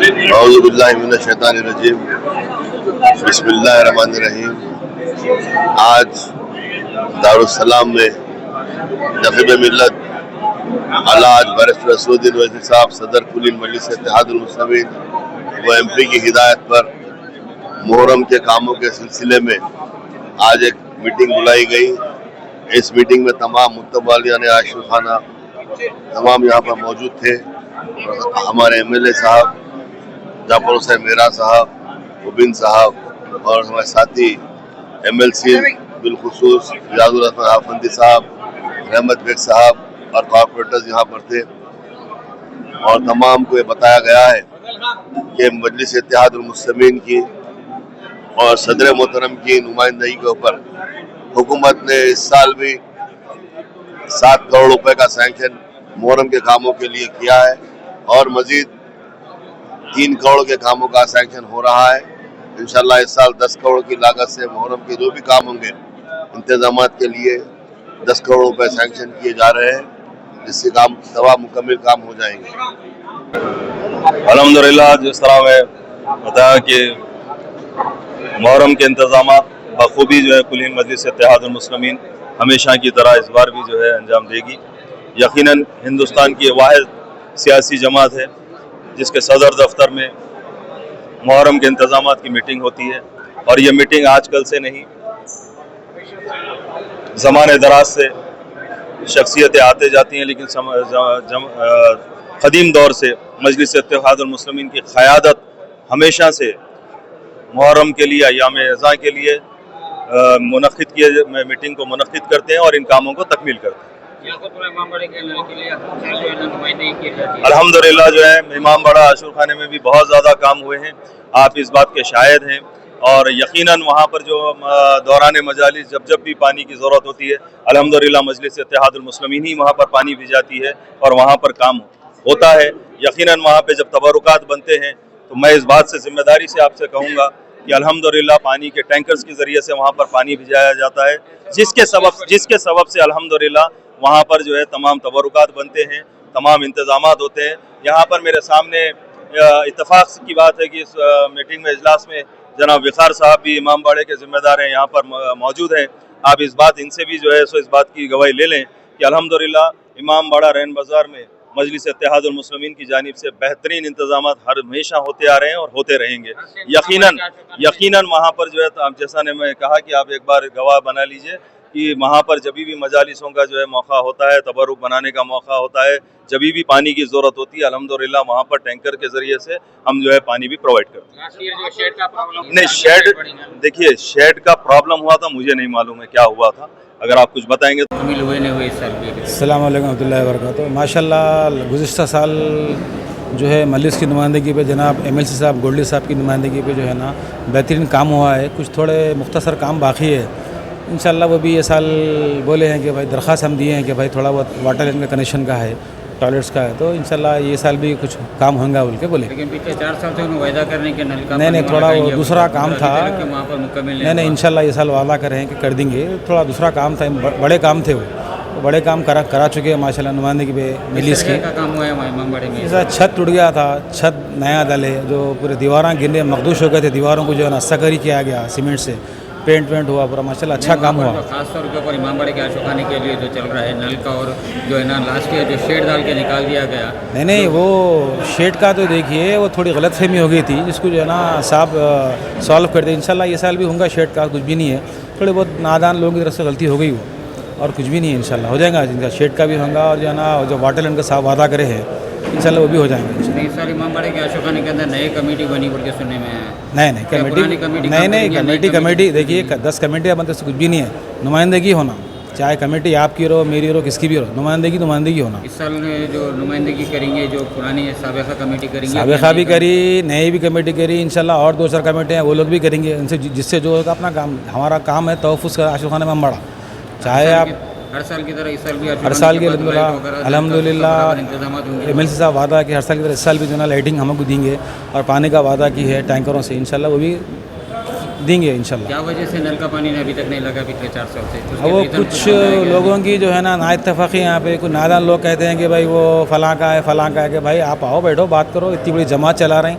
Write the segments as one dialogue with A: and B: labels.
A: اعوذ باللہ من الشیطان الرجیم بسم اللہ الرحمن الرحیم۔ آج دارالسلام میں نقیب ملت الحاج بیرسٹر اسدالدین اویسی صاحب صدر کلین مجلس اتحاد المسلمین و ایم پی کی ہدایت پر محرم کے کاموں کے سلسلے میں آج ایک میٹنگ بلائی گئی۔ اس میٹنگ میں تمام متوالیان عاشور خانہ تمام یہاں پر موجود تھے۔ ہمارے ایم ایل اے صاحب جعفر حسین میرا صاحب، مبین صاحب اور ہمارے ساتھی ایم ایل سی بالخصوص ریاض الرحمن آفندی صاحب، رحمت بیگ صاحب اور کارپوریٹرز یہاں پر تھے، اور تمام کو یہ بتایا گیا ہے کہ مجلس اتحاد المسلمین کی اور صدر محترم کی نمائندگی کے اوپر حکومت نے اس سال بھی 7 کروڑ روپے کا سینکشن محرم کے کاموں کے لیے کیا ہے، اور مزید 3 کروڑ کے کاموں کا سینکشن ہو رہا ہے۔ انشاءاللہ اس سال 10 کروڑ کی لاگت سے محرم کے جو بھی کام ہوں گے انتظامات کے لیے 10 کروڑ روپے سینکشن کیے جا رہے ہیں، جس سے کام تمام مکمل کام ہو جائیں گے۔
B: الحمدللہ جس طرح میں بتایا کہ محرم کے انتظامات بخوبی جو ہے کلین مجلس اتحاد المسلمین ہمیشہ کی طرح اس بار بھی جو ہے انجام دے گی۔ یقیناً ہندوستان کی واحد سیاسی جماعت ہے جس کے صدر دفتر میں محرم کے انتظامات کی میٹنگ ہوتی ہے، اور یہ میٹنگ آج کل سے نہیں، زمانے دراز سے شخصیتیں آتے جاتی ہیں، لیکن قدیم دور سے مجلس اتحاد المسلمین کی قیادت ہمیشہ سے محرم کے لیے ایام اعزاں کے لیے میٹنگ کو منعقد کرتے ہیں اور ان کاموں کو تکمیل کرتے ہیں۔ الحمدللہ جو ہے امام باڑہ عاشور خانے میں بھی بہت زیادہ کام ہوئے ہیں، آپ اس بات کے شاہد ہیں، اور یقیناً وہاں پر جو دوران مجالس جب بھی پانی کی ضرورت ہوتی ہے الحمدللہ مجلس اتحاد المسلمین ہی وہاں پر پانی بھیجاتی ہے اور وہاں پر کام ہوتا ہے۔ یقیناً وہاں پہ جب تبرکات بنتے ہیں تو میں اس بات سے ذمہ داری سے آپ سے کہوں گا کہ الحمدللہ پانی کے ٹینکرز کے ذریعے سے وہاں پر پانی بھیجایا جاتا ہے، جس کے سبب سے الحمدللہ وہاں پر جو ہے تمام تبرکات بنتے ہیں، تمام انتظامات ہوتے ہیں۔ یہاں پر میرے سامنے اتفاق کی بات ہے کہ اس میٹنگ میں اجلاس میں جناب وقار صاحب بھی امام باڑے کے ذمہ دار ہیں، یہاں پر موجود ہیں۔ آپ اس بات ان سے بھی جو ہے سو اس بات کی گواہی لے لیں کہ الحمدللہ امام باڑہ رین بازار میں مجلس اتحاد المسلمین کی جانب سے بہترین انتظامات ہمیشہ ہوتے آ رہے ہیں اور ہوتے رہیں گے۔ یقیناً وہاں پر جو ہے جیسا نے میں کہا کہ آپ ایک بار گواہ بنا لیجئے کہ وہاں پر جبھی بھی مجالسوں کا جو ہے موقع ہوتا ہے، تبرک بنانے کا موقع ہوتا ہے، جبھی بھی پانی کی ضرورت ہوتی ہے الحمدللہ وہاں پر ٹینکر کے ذریعے سے ہم جو ہے پانی بھی پرووائڈ کرتے ہیں۔ نہیں، دیکھیے شیڈ کا پرابلم ہوا تھا، مجھے نہیں معلوم ہے کیا ہوا تھا، اگر آپ کچھ بتائیں گے تو۔
C: السلام علیکم ورحمۃ اللہ وبرکاتہ۔ ماشاءاللہ گزشتہ سال جو ہے مجلس کی نمائندگی پہ جناب ایم ایل سی صاحب گولڈی صاحب کی نمائندگی پہ جو ہے نا بہترین کام ہوا ہے، کچھ تھوڑے مختصر کام باقی ہے۔ انشاءاللہ وہ بھی یہ سال بولے ہیں کہ بھائی درخواست ہم دیے ہیں کہ بھائی تھوڑا بہت واٹر لائن کا کنیکشن کا ہے، ٹوائلٹس کا ہے، تو انشاءاللہ یہ سال بھی کچھ کام ہوگا بول کے بولے۔
D: لیکن پچھلے 4 سال سے انہوں وعدہ کر رہے ہیں کہ نل کا
C: نہیں تھوڑا وہ دوسرا کام تھا،
D: وہاں پر مکمل
C: نہیں انشاءاللہ یہ سال وعدہ کر رہے ہیں کہ کر دیں گے، تھوڑا دوسرا کام تھا، بڑے کام تھے، وہ بڑے کام کرا چکے ہیں ماشاءاللہ نمائندگی پہ مجلس کی۔
D: کام ہوا ہے امام باڑے میں،
C: جیسا چھت ٹوٹ گیا تھا، چھت نیا ڈلے، جو پورے دیواراں گرنے مخدوش ہو گئے تھے، دیواروں کو جو ہے نا سکری کیا گیا، سیمنٹ سے پینٹ ہوا پورا، ماشاءاللہ اچھا کام ہوا۔
D: خاص طور کے اوپر امام باڑے کے عاشور خانے کے لیے جو چل رہا ہے نل کا، اور جو ہے نا لاسٹ جو شیڈ ڈال کے نکال دیا گیا۔
C: نہیں وہ شیڈ کا تو دیکھیے وہ تھوڑی غلط فہمی ہو گئی تھی، جس کو جو ہے نا صاحب سالو کر دے۔ انشاءاللہ یہ سال بھی ہوں گا، شیڈ کا کچھ بھی نہیں ہے، تھوڑے بہت نادان لوگوں کی طرف سے غلطی ہو گئی وہ، اور کچھ بھی نہیں ہے، انشاءاللہ ہو جائے گا، جن کا شیڈ کا بھی ہوگا، اور جو ہے نا جو واٹر لائن کا صاحب وعدہ کرے ہیں انشاءاللہ وہ بھی ہو جائیں گے۔
D: اس سال امام باڑے کے عاشور خانے کے اندر نئی کمیٹی بنی بول کے سننے میں ہے۔
C: نہیں کمیٹی دیکھیے 10 کمیٹیاں بنتے سے کچھ بھی نہیں ہے، نمائندگی ہونا، چاہے کمیٹی آپ کی رہو، میری رہو، کس کی بھی رہو، نمائندگی ہونا۔
D: اس سال جو نمائندگی کریں گے، جو پرانی سابقہ کمیٹی کریں گے،
C: سابقہ بھی کری، نئی بھی کمیٹی کری، انشاءاللہ اور 2-4 کمیٹیاں وہ لوگ بھی کریں گے، ان سے جس سے جو ہوگا اپنا کام، ہمارا کام ہے تحفظ کا عاشور خانے میں ہم بڑا، چاہے آپ
D: ہر سال کی طرح اس سال بھی
C: ہر سال کے الحمدللہ ایم ایل سی صاحب وعدہ کہ ہر سال کی طرح اس سال بھی جو ہے نا لائٹنگ ہم کو دیں گے، اور پانی کا وعدہ کی ہے ٹینکروں سے، انشاءاللہ وہ بھی دیں گے انشاءاللہ۔
D: کیا وجہ سے نل کا پانی ابھی تک نہیں لگا پچھلے 4 سال سے؟
C: وہ کچھ لوگوں کی جو ہے نا اتفاقی، یہاں پہ کچھ نادان لوگ کہتے ہیں کہ بھائی وہ فلاں کا ہے کہ بھائی آپ آؤ بیٹھو بات کرو، اتنی بڑی جماعت چلا رہے ہیں،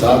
A: 7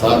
A: 7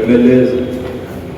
B: MLAs,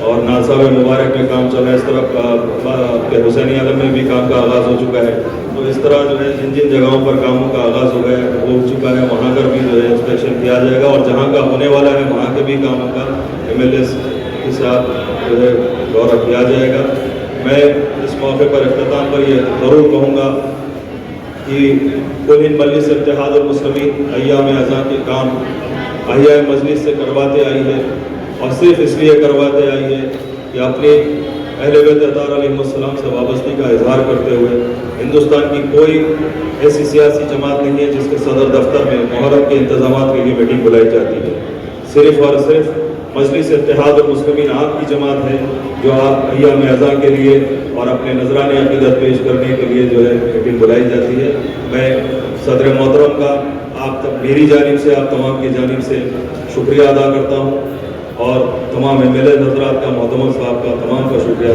B: اور ناصاب مبارک میں کام چل رہا ہے، اس طرح کہ حسینی عالم میں بھی کام کا آغاز ہو چکا ہے. تو اس طرح جو ہے جن جن جگہوں پر کاموں کا آغاز ہو چکا ہے وہاں پر بھی جو ہے انسپیکشن کیا جائے گا، اور جہاں کا ہونے والا ہے وہاں کے بھی کاموں کا MLA کے ساتھ جو ہے دورہ کیا جائے گا. میں اس موقع پر اختتام پر یہ ضرور کہوں گا کہ کل ہند مجلس اتحاد المسلمین ایام اذان کے کام احیاء مجلس سے کرواتے آئی ہے، اور صرف اس لیے کرواتے آئی ہے کہ اپنے اہل بیت اطہار علیہ السلام سے وابستگی کا اظہار کرتے ہوئے ہندوستان کی کوئی ایسی سیاسی جماعت نہیں ہے جس کے صدر دفتر میں محرم کے انتظامات کے لیے میٹنگ بلائی جاتی ہے. صرف اور صرف مجلس اتحاد المسلمین آپ کی جماعت ہے جو آپ ایام اذان کے لیے اور اپنے نذرانہ عقیدت پیش کرنے کے لیے جو ہے میٹنگ بلائی جاتی ہے. میں صدر محترم کا آپ تک میری جانب سے آپ تمام کی جانب سے شکریہ ادا کرتا ہوں، اور تمام MLA حضرات کا، معتمد صاحب کا، تمام کا شکریہ